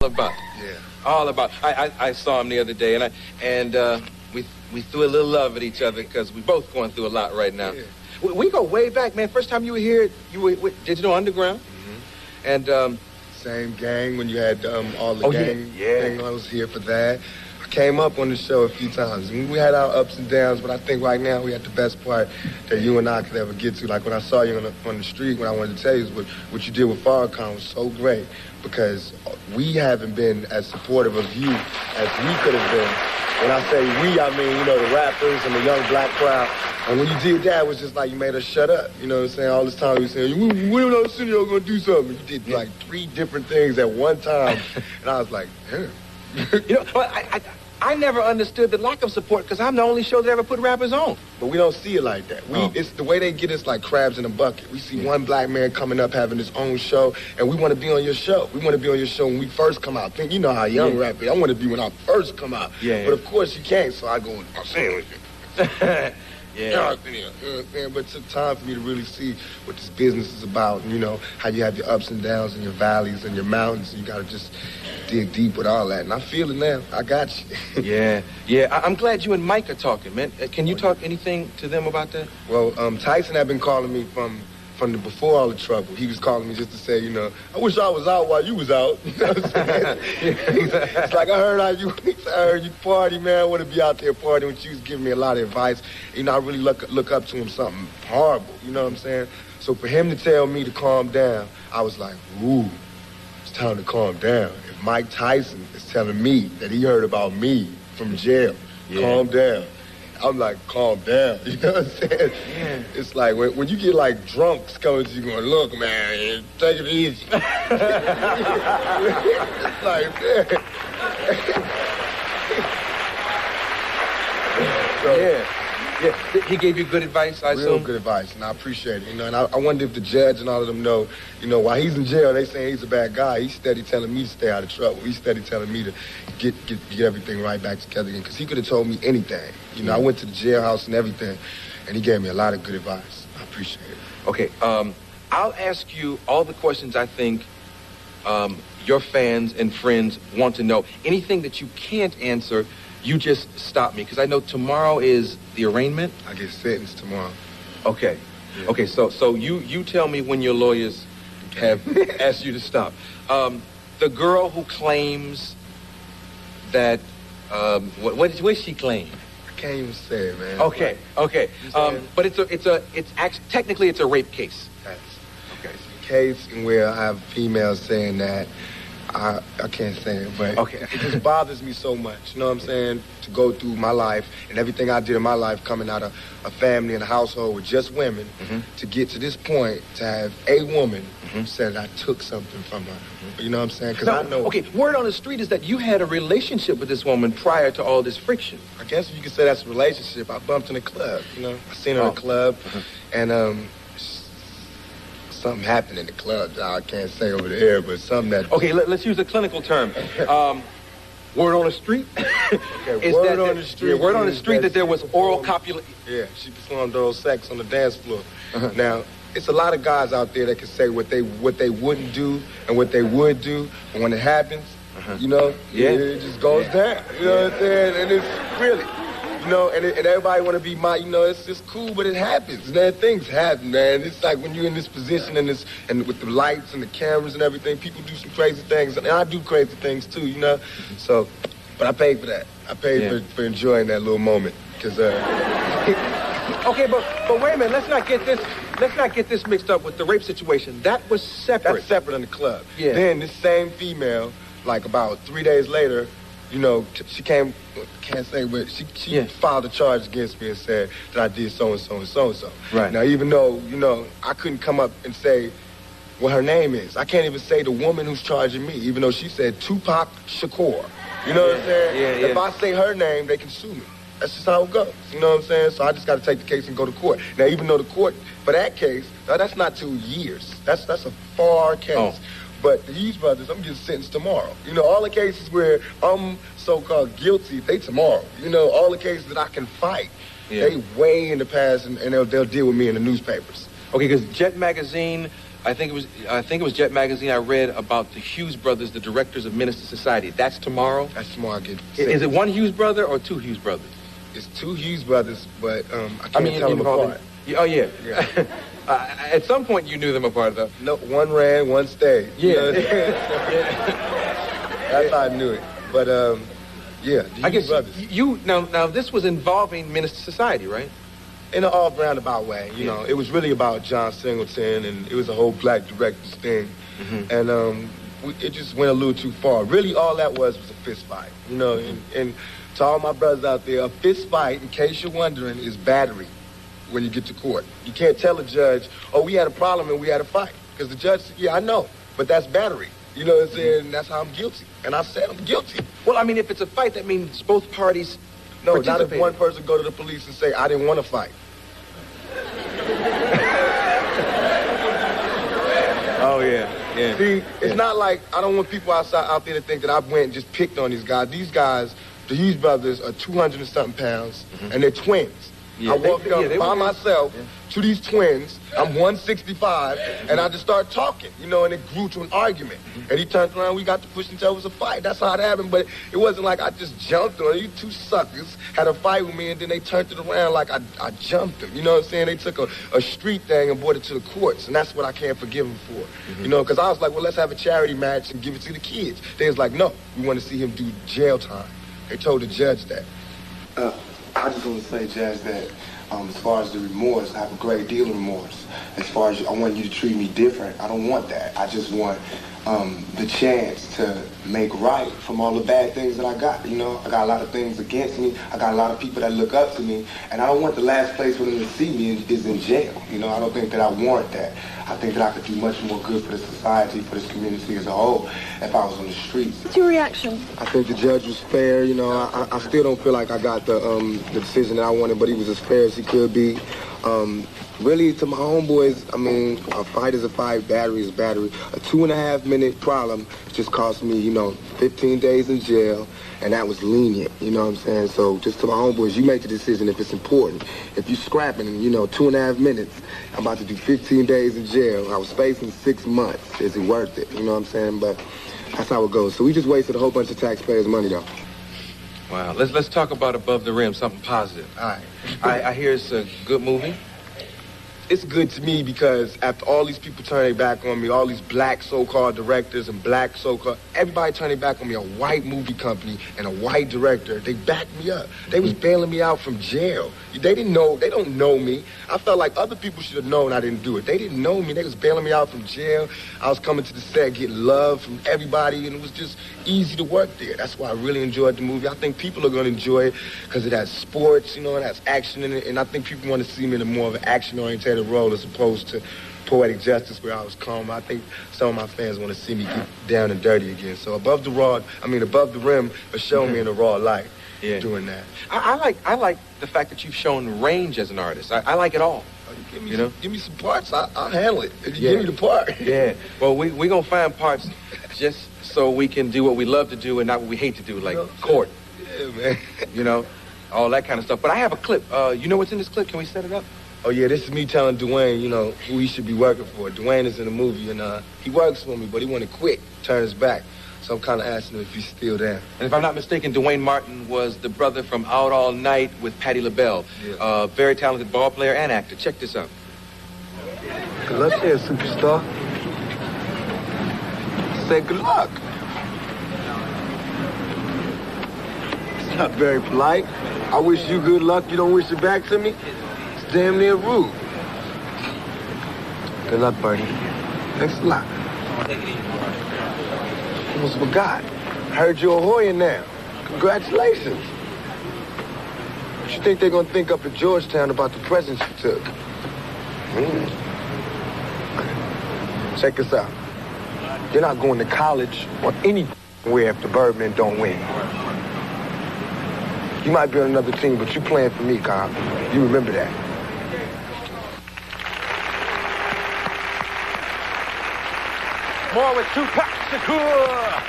about. Yeah. All about. I saw him the other day, and we threw a little love at each other because we both going through a lot right now. Yeah. We go way back, man. First time you were here, you were with Digital Underground. Mm-hmm. And same gang when you had all the gang thing. I was here for that. I came up on the show a few times. We had our ups and downs, but I think right now we had the best part that you and I could ever get to. Like when I saw you on the street, what I wanted to tell you is what you did with Farrakhan was so great because we haven't been as supportive of you as we could have been. When I say we, I mean, you know, the rappers and the young black crowd. And when you did that, it was just like you made us shut up. You know what I'm saying? All this time you were saying, when was Arsenio going to do something? You did like 3 different things at one time. And I was like, damn. You know, I never understood the lack of support because I'm the only show that ever put rappers on. But we don't see it like that. It's the way they get us like crabs in a bucket. We see one black man coming up having his own show, and we want to be on your show. We want to be on your show when we first come out. You know how young rap is. I want to be when I first come out. Yeah. But of course you can't, so I go, I'm saying with you. Yeah. You know what I'm saying? But it took time for me to really see what this business is about. You know, how you have your ups and downs and your valleys and your mountains. And you got to just dig deep with all that. And I feel it now. I got you. Yeah. I'm glad you and Mike are talking, man. Can you talk anything to them about that? Well, Tyson had been calling me from before all the trouble. He was calling me just to say, you know, I wish I was out while you was out. You know what I'm saying? It's like, I heard you party, man. I want to be out there partying with you. He was giving me a lot of advice. You know, I really look up to him something horrible. You know what I'm saying? So for him to tell me to calm down, I was like, ooh, it's time to calm down. If Mike Tyson is telling me that he heard about me from jail, calm down. I'm like, calm down. You know what I'm saying? Yeah. It's like when you get like drunks coming to you going, look, man, take it easy. It's like, man. So, yeah. He gave you good advice, I assume? Real good advice, and I appreciate it. You know, and I wonder if the judge and all of them know, you know, while he's in jail, they saying he's a bad guy. He's steady telling me to stay out of trouble. He's steady telling me to get everything right back together again. Because he could have told me anything. You know, I went to the jailhouse and everything, and he gave me a lot of good advice. I appreciate it. Okay, I'll ask you all the questions I think your fans and friends want to know. Anything that you can't answer, you just stop me, because I know tomorrow is the arraignment. I get sentenced tomorrow. Okay. Yeah. Okay, so you tell me when your lawyers have asked you to stop. The girl who claims that, what did she claim? I can't even say it, man. Okay. But technically it's a rape case. That's okay. It's a case in where I have females saying that. I can't say it, but okay. It just bothers me so much, you know what I'm saying, to go through my life and everything I did in my life coming out of a family and a household with just women, to get to this point, to have a woman say that I took something from her. You know what I'm saying? Because I know... Okay, word on the street is that you had a relationship with this woman prior to all this friction. I guess you could say that's a relationship. I bumped in a club, you know. I seen her in a club, and something happened in the club. I can't say over the air, but something that... Okay, let's use a clinical term. Word on the street? Okay, word on the street. Yeah, word on the street that there was oral copulation. Yeah, she performed oral sex on the dance floor. Now, it's a lot of guys out there that can say what they wouldn't do and what they would do, but when it happens, you know, it just goes down. You know what I'm saying? And it's really... You know, and everybody want to be you know, it's just cool, but it happens, man. Things happen, man. It's like when you're in this position and with the lights and the cameras and everything, people do some crazy things, and I do crazy things too, you know. So, but I paid for that. I paid for enjoying that little moment, because. Okay, but wait a minute. Let's not get this mixed up with the rape situation. That was separate. That's separate in the club. Yeah. Then this same female, like about 3 days later, you know, she came, can't say, but she filed a charge against me and said that I did so-and-so and so-and-so. Right. Now, even though, you know, I couldn't come up and say what her name is. I can't even say the woman who's charging me, even though she said Tupac Shakur. You know what I'm saying? Yeah. If I say her name, they can sue me. That's just how it goes. You know what I'm saying? So I just got to take the case and go to court. Now, even though the court, for that case, that's not 2 years. That's a far case. Oh. But these brothers, I'm getting sentenced tomorrow. You know, all the cases where I'm so-called guilty, they tomorrow. You know, all the cases that I can fight, they way in the past, and they'll deal with me in the newspapers. Okay, because Jet Magazine I think it was Jet Magazine. I read about the Hughes brothers, the directors of Menace to Society. That's tomorrow? That's tomorrow. Is it one Hughes brother or two Hughes brothers? It's two Hughes brothers, but I can't tell them apart. Oh, yeah. At some point, you knew them apart, though. No, one ran, one stayed. Yeah. That's how I knew it. But, yeah, I guess brothers. Now, this was involving Menace to Society, right? In an off-roundabout way, you know. It was really about John Singleton, and it was a whole black director's thing. Mm-hmm. And it just went a little too far. Really, all that was a fist fight, you know. And to all my brothers out there, a fist fight, in case you're wondering, is battery when you get to court. You can't tell a judge, oh, we had a problem and we had a fight. Because the judge said, yeah, I know, but that's battery. You know what I'm saying? That's how I'm guilty. And I said I'm guilty. Well, I mean, if it's a fight, that means both parties No, not if one person go to the police and say, I didn't want to fight. Oh, yeah. See, it's not like, I don't want people out there to think that I went and just picked on these guys. These guys, the Hughes brothers, are 200 and something pounds, and they're twins. Yeah, I walked up by myself to these twins. I'm 165, and I just started talking, you know, and it grew to an argument. And he turned around, we got to push until it was a fight. That's how it happened, but it wasn't like I just jumped on you two suckers, had a fight with me, and then they turned it around like I jumped them. You know what I'm saying? They took a street thing and brought it to the courts, and that's what I can't forgive them for. You know, because I was like, well, let's have a charity match and give it to the kids. They was like, no, we want to see him do jail time. They told the judge that. I just want to say, Jazz, that as far as the remorse, I have a great deal of remorse. As far as I want you to treat me different, I don't want that. I just want the chance to make right from all the bad things that I got. You know, I got a lot of things against me. I got a lot of people that look up to me, and I don't want the last place for them to see me is in jail. You know, I don't think that I warrant that. I think that I could do much more good for the society, for this community as a whole, if I was on the streets. What's your reaction? I think the judge was fair. You know, I still don't feel like I got the decision that I wanted, but he was as fair as he could be. Really, to my homeboys, I mean, a fight is a fight, battery is battery. A 2.5-minute problem just cost me, 15 days in jail, and that was lenient, you know what I'm saying? So just to my homeboys, you make the decision if it's important. If you're scrapping, 2.5 minutes, I'm about to do 15 days in jail. I was facing 6 months. Is it worth it? You know what I'm saying? But that's how it goes. So we just wasted a whole bunch of taxpayers' money, though. Wow. Let's talk about Above the Rim, something positive. All right. I hear it's a good movie. It's good to me because after all these people turn their back on me, all these black so-called directors and black so-called, everybody turning back on me, a white movie company and a white director, they backed me up. They was bailing me out from jail. They don't know me. I felt like other people should have known I didn't do it. They didn't know me. They was bailing me out from jail. I was coming to the set, getting love from everybody, and it was just easy to work there. That's why I really enjoyed the movie. I think people are going to enjoy it because it has sports, it has action in it, and I think people want to see me in a more of an action-oriented role as opposed to poetic justice where I was calm. I think some of my fans want to see me get down and dirty again. So Above the Rim is showing me in a raw light doing that. I like the fact that you've shown range as an artist. I like it all. Give me some parts, I'll handle it. If you give me the part. Yeah. Well, we going to find parts just so we can do what we love to do and not what we hate to do, like court. Yeah, man. All that kind of stuff. But I have a clip. You know what's in this clip? Can we set it up? Oh, yeah, this is me telling Dwayne, who he should be working for. Dwayne is in the movie, and he works for me, but he want to quit, turn his back. So I'm kind of asking him if he's still there. And if I'm not mistaken, Dwayne Martin was the brother from Out All Night with Patti LaBelle. Yeah. Very talented ball player and actor. Check this out. Good luck there, superstar. Say good luck. It's not very polite. I wish you good luck. You don't wish it back to me? It's damn near rude. Good luck, buddy. Thanks a lot. Almost forgot. I heard you're a Hoya now. Congratulations. What you think they're going to think up at Georgetown about the presents you took? Check this out. You're not going to college or anywhere if the Birdmen don't win. You might be on another team, but you playing for me, Kyle. You remember that. More with Tupac Shakur.